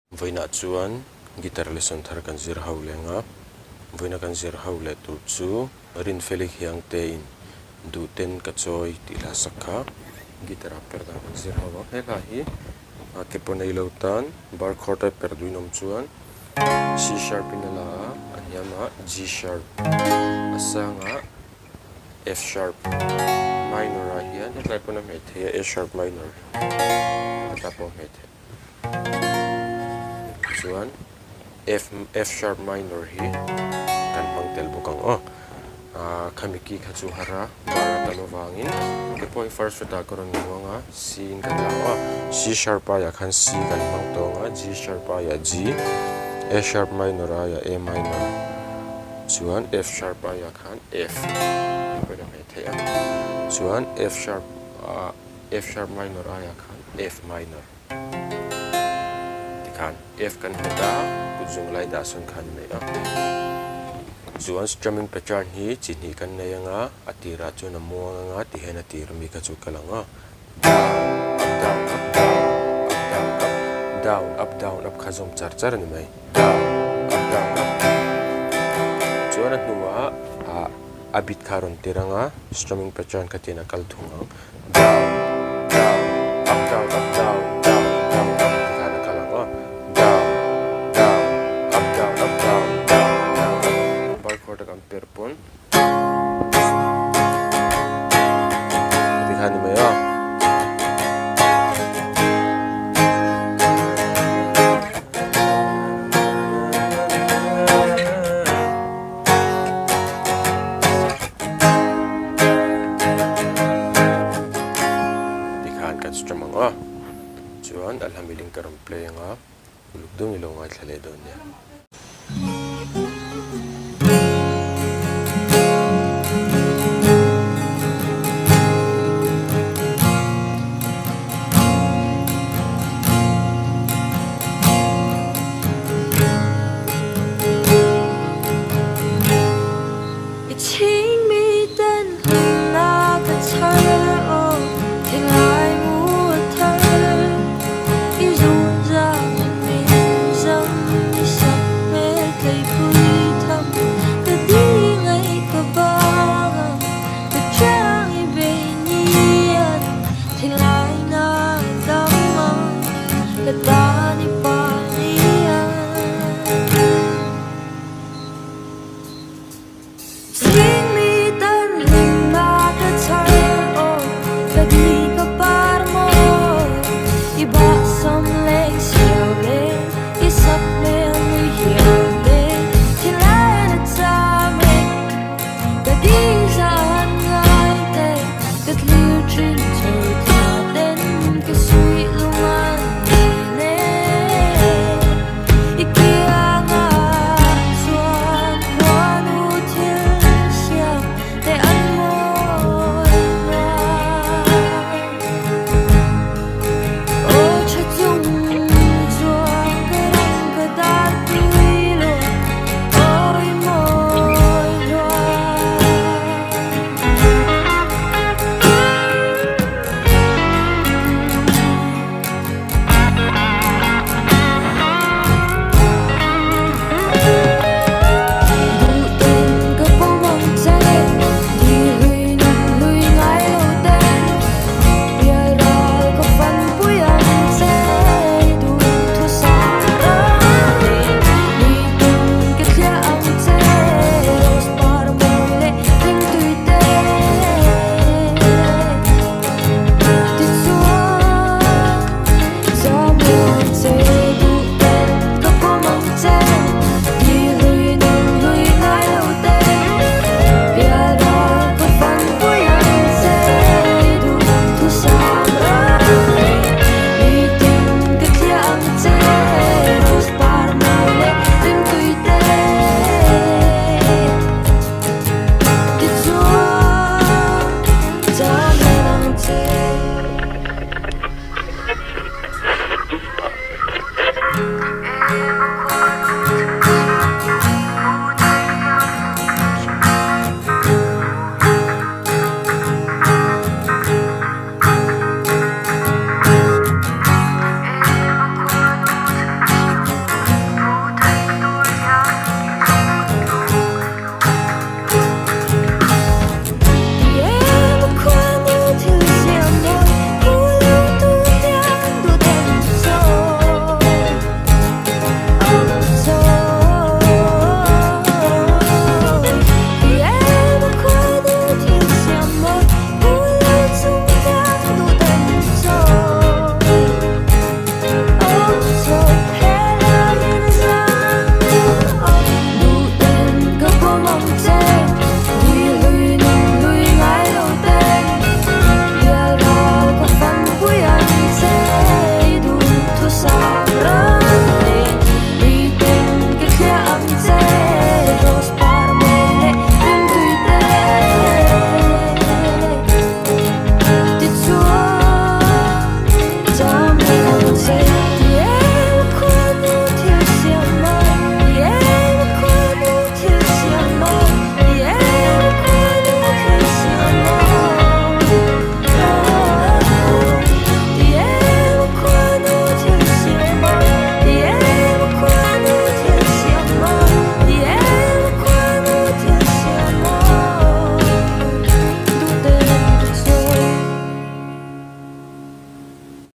Voina chuan gitar lesson thar kan zir ho lenga voina kan zir ho le tu chu Rinfeli Khiangte in du ten ka chawi ti la sakha gitar perhdan kan zir ho hela hi ke ponei lo tan bar chord perduinom chuan C sharp in la anyama G sharp asanga F sharp minor a hian hetlai pona me the A sharp minor tapo me the chuan F sharp minor hi kan mangtel bukang khamiki khachu hara bara talovangin ke point first ta koron ngawanga C in kan lawa C sharp ya khan C kan mangtonga G sharp ya G A sharp minor ya A minor chuan F sharp ya khan F pwede mai thea chuan F sharp minor ya khan F minor kan F kan heta kujung lai da sun khan me chuan strumming pattern hi chini kan nei anga atira chu na muanga nga ti hena tir mi ka chu kalanga down up khazom char char ni mai down up chuan a hnuwa a bit kharon tiranga strumming pattern ka tina kal thunga down up down perpon dikhani mai dikhan kan strumming chuan alhamiling karam play nga uluk dum ilo ngai thlale don ya